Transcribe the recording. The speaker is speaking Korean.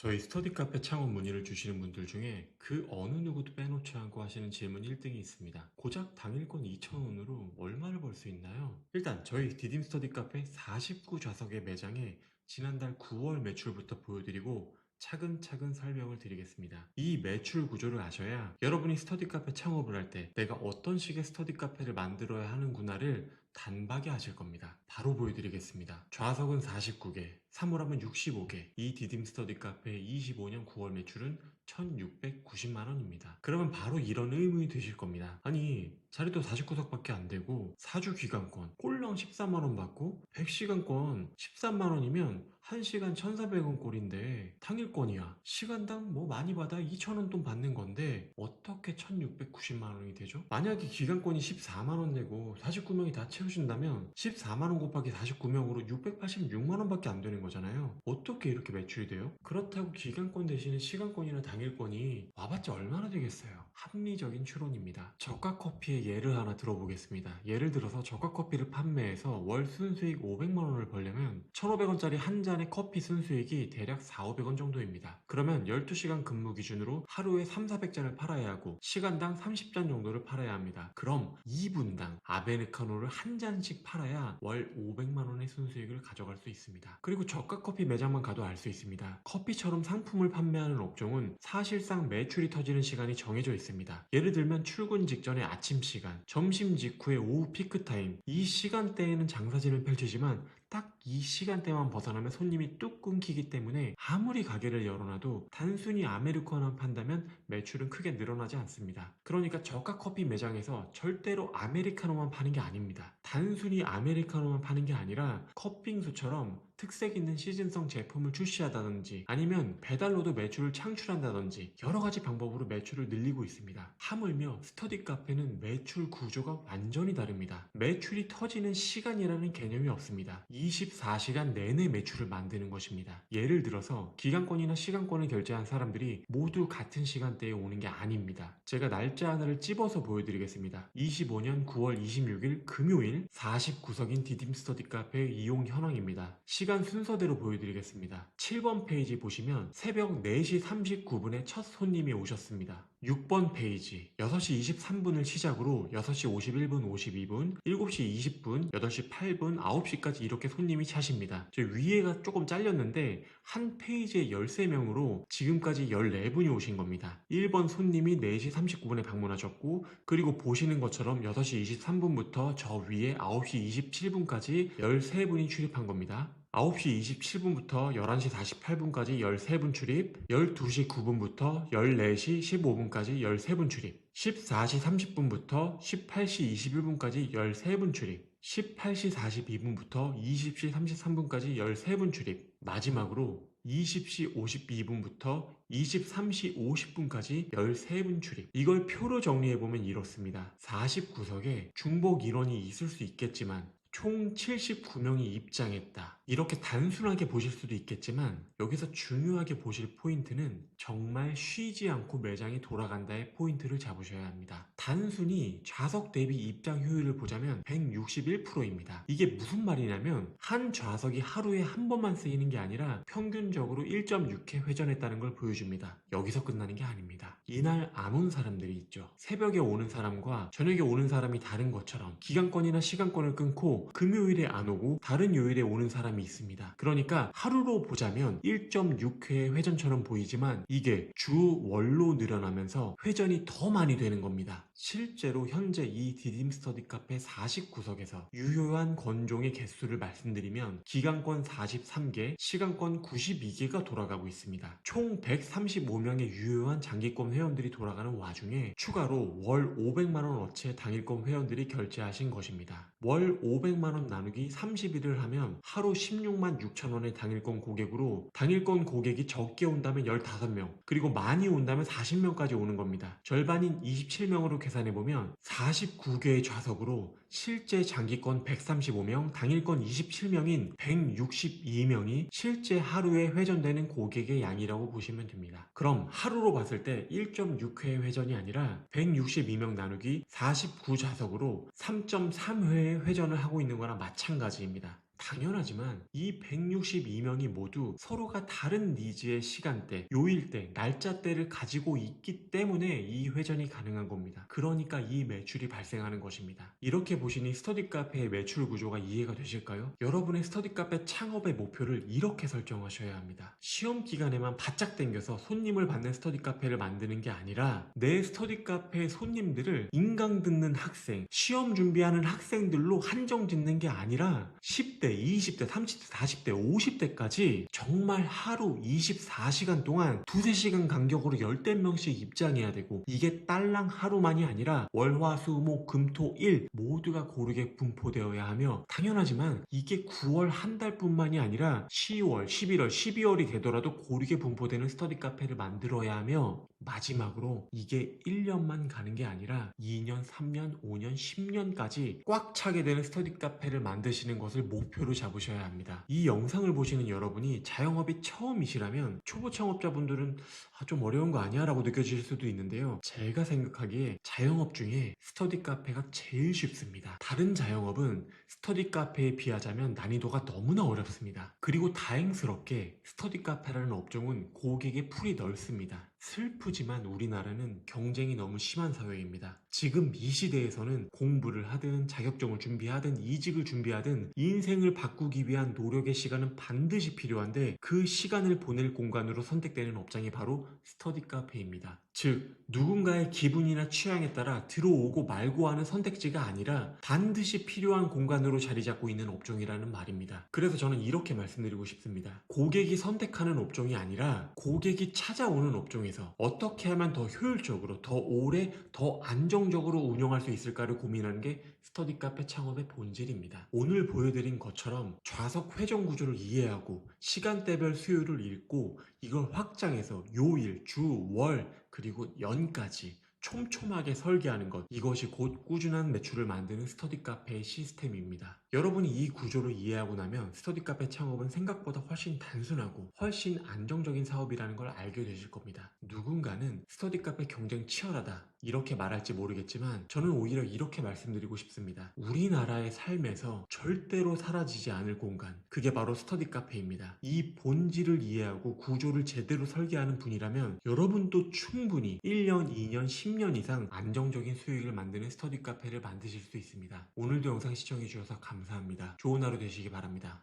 저희 스터디 카페 창업 문의를 주시는 분들 중에 그 어느 누구도 빼놓지 않고 하시는 질문 1등이 있습니다. 고작 당일권 2,000원으로 얼마를 벌 수 있나요? 일단 저희 디딤 스터디 카페 49좌석의 매장에 지난달 9월 매출부터 보여드리고 차근차근 설명을 드리겠습니다. 이 매출 구조를 아셔야 여러분이 스터디 카페 창업을 할 때 내가 어떤 식의 스터디 카페를 만들어야 하는구나를 단박에 아실 겁니다. 바로 보여드리겠습니다. 좌석은 49개, 사물함은 65개, 이 디딤 스터디 카페의 25년 9월 매출은 1,690만원입니다. 그러면 바로 이런 의문이 드실 겁니다. 아니, 자리도 49석밖에 안 되고, 사주 기간권, 꼴랑 14만원 받고, 100시간권 13만원이면 1시간 1,400원 꼴인데, 당일권이야. 시간당 뭐 많이 받아 2,000원 돈 받는 건데, 어떻게 1,690만원이 되죠? 만약에 기간권이 14만원 내고 49명이 다 채우신다면 14만원 곱하기 49명으로 686만원밖에 안 되는 거잖아요. 어떻게 이렇게 매출이 돼요? 그렇다고 기간권 대신에 시간권이나 당일권이 와봤자 얼마나 되겠어요? 합리적인 추론입니다. 저가 커피의 예를 하나 들어보겠습니다. 예를 들어서 저가 커피를 판매해서 월 순수익 500만원을 벌려면 1,500원짜리 한 잔의 커피 순수익이 대략 4,500원 정도입니다. 그러면 12시간 근무 기준으로 하루에 3, 400잔을 팔아야 하고 시간당 30잔 정도를 팔아야 합니다. 그럼 2분당 아메리카노를 한 잔씩 팔아야 월 500만원의 순수익을 가져갈 수 있습니다. 그리고 저가 커피 매장만 가도 알 수 있습니다. 커피처럼 상품을 판매하는 업종은 사실상 매출이 터지는 시간이 정해져 있습니다. 예를 들면 출근 직전의 아침 시간, 점심 직후의 오후 피크타임, 이 시간대에는 장사진을 펼치지만 딱 이 시간대만 벗어나면 손님이 뚝 끊기기 때문에 아무리 가게를 열어놔도 단순히 아메리카노만 판다면 매출은 크게 늘어나지 않습니다. 그러니까 저가 커피 매장에서 절대로 아메리카노만 파는 게 아닙니다. 단순히 아메리카노만 파는 게 아니라 컵빙수처럼 특색 있는 시즌성 제품을 출시하다든지 아니면 배달로도 매출을 창출한다든지 여러 가지 방법으로 매출을 늘리고 있습니다. 하물며 스터디 카페는 매출 구조가 완전히 다릅니다. 매출이 터지는 시간이라는 개념이 없습니다. 24시간 내내 매출을 만드는 것입니다. 예를 들어서 기간권이나 시간권을 결제한 사람들이 모두 같은 시간대에 오는 게 아닙니다. 제가 날짜 하나를 찝어서 보여드리겠습니다. 25년 9월 26일 금요일 49석인 디딤 스터디 카페 이용 현황입니다. 시간 순서대로 보여드리겠습니다. 7번 페이지 보시면 새벽 4시 39분에 첫 손님이 오셨습니다. 6번 페이지 6시 23분을 시작으로 6시 51분, 52분, 7시 20분, 8시 8분, 9시까지 이렇게 손님이 차십니다. 저 위에가 조금 잘렸는데 한 페이지에 13명으로 지금까지 14분이 오신 겁니다. 1번 손님이 4시 39분에 방문하셨고 그리고 보시는 것처럼 6시 23분부터 저 위에 9시 27분까지 13분이 출입한 겁니다. 9시 27분부터 11시 48분까지 13분 출입, 12시 9분부터 14시 15분까지 13분 출입, 14시 30분부터 18시 21분까지 13분 출입, 18시 42분부터 20시 33분까지 13분 출입, 마지막으로 20시 52분부터 23시 50분까지 13분 출입. 이걸 표로 정리해보면 이렇습니다. 49석에 중복 인원이 있을 수 있겠지만 총 79명이 입장했다. 이렇게 단순하게 보실 수도 있겠지만 여기서 중요하게 보실 포인트는 정말 쉬지 않고 매장이 돌아간다의 포인트를 잡으셔야 합니다. 단순히 좌석 대비 입장 효율을 보자면 161%입니다. 이게 무슨 말이냐면 한 좌석이 하루에 한 번만 쓰이는 게 아니라 평균적으로 1.6회 회전했다는 걸 보여줍니다. 여기서 끝나는 게 아닙니다. 이날 안 온 사람들이 있죠. 새벽에 오는 사람과 저녁에 오는 사람이 다른 것처럼 기간권이나 시간권을 끊고 금요일에 안 오고 다른 요일에 오는 사람이 있습니다. 그러니까 하루로 보자면 1.6회의 회전처럼 보이지만 이게 주 월로 늘어나면서 회전이 더 많이 되는 겁니다. 실제로 현재 이 디딤 스터디 카페 49석에서 유효한 건종의 개수를 말씀드리면 기간권 43개, 시간권 92개가 돌아가고 있습니다. 총 135명의 유효한 장기권 회원들이 돌아가는 와중에 추가로 월 500만원 어치의 당일권 회원들이 결제하신 것입니다. 월 500만원 나누기 30일을 하면 하루 16만 6천원의 당일권 고객으로 당일권 고객이 적게 온다면 15명 그리고 많이 온다면 40명까지 오는 겁니다. 절반인 27명으로 계산해보면 49개의 좌석으로 실제 장기권 135명, 당일권 27명인 162명이 실제 하루에 회전되는 고객의 양이라고 보시면 됩니다. 그럼 하루로 봤을 때 1.6회의 회전이 아니라 162명 나누기 49좌석으로 3.3회의 회전을 하고 있는 거나 마찬가지입니다. 당연하지만 이 162명이 모두 서로가 다른 니즈의 시간대, 요일대, 날짜대를 가지고 있기 때문에 이 회전이 가능한 겁니다. 그러니까 이 매출이 발생하는 것입니다. 이렇게 보시니 스터디 카페의 매출 구조가 이해가 되실까요? 여러분의 스터디 카페 창업의 목표를 이렇게 설정하셔야 합니다. 시험 기간에만 바짝 당겨서 손님을 받는 스터디 카페를 만드는 게 아니라 내 스터디 카페의 손님들을 인강 듣는 학생, 시험 준비하는 학생들로 한정 짓는 게 아니라 10대, 20대, 30대, 40대, 50대까지 정말 하루 24시간 동안 두세 시간 간격으로 열댓 명씩 입장해야 되고, 이게 딸랑 하루만이 아니라 월, 화, 수, 목, 금, 토, 일 모두가 고르게 분포되어야 하며, 당연하지만 이게 9월 한 달뿐만이 아니라 10월, 11월, 12월이 되더라도 고르게 분포되는 스터디 카페를 만들어야 하며, 마지막으로 이게 1년만 가는 게 아니라 2년, 3년, 5년, 10년까지 꽉 차게 되는 스터디 카페를 만드시는 것을 목표로 잡으셔야 합니다. 이 영상을 보시는 여러분이 자영업이 처음이시라면 초보 창업자분들은 좀 어려운 거 아니야? 라고 느껴질 수도 있는데요. 제가 생각하기에 자영업 중에 스터디 카페가 제일 쉽습니다. 다른 자영업은 스터디 카페에 비하자면 난이도가 너무나 어렵습니다. 그리고 다행스럽게 스터디 카페라는 업종은 고객의 풀이 넓습니다. 슬프지만 우리나라는 경쟁이 너무 심한 사회입니다. 지금 이 시대에서는 공부를 하든 자격증을 준비하든 이직을 준비하든 인생을 바꾸기 위한 노력의 시간은 반드시 필요한데, 그 시간을 보낼 공간으로 선택되는 업장이 바로 스터디 카페입니다. 즉, 누군가의 기분이나 취향에 따라 들어오고 말고 하는 선택지가 아니라 반드시 필요한 공간으로 자리 잡고 있는 업종이라는 말입니다. 그래서 저는 이렇게 말씀드리고 싶습니다. 고객이 선택하는 업종이 아니라 고객이 찾아오는 업종에서 어떻게 하면 더 효율적으로, 더 오래, 더 안정적으로 운영할 수 있을까를 고민하는 게 스터디 카페 창업의 본질입니다. 오늘 보여드린 것처럼 좌석 회전 구조를 이해하고 시간대별 수요를 읽고 이걸 확장해서 요일, 주, 월, 그리고 연까지 촘촘하게 설계하는 것, 이것이 곧 꾸준한 매출을 만드는 스터디 카페의 시스템입니다. 여러분이 이 구조를 이해하고 나면 스터디 카페 창업은 생각보다 훨씬 단순하고 훨씬 안정적인 사업이라는 걸 알게 되실 겁니다. 누군가는 스터디 카페 경쟁 치열하다 이렇게 말할지 모르겠지만, 저는 오히려 이렇게 말씀드리고 싶습니다. 우리나라의 삶에서 절대로 사라지지 않을 공간, 그게 바로 스터디 카페입니다. 이 본질을 이해하고 구조를 제대로 설계하는 분이라면 여러분도 충분히 1년, 2년, 10년 이상 안정적인 수익을 만드는 스터디 카페를 만드실 수 있습니다. 오늘도 영상 시청해주셔서 감사합니다. 좋은 하루 되시기 바랍니다.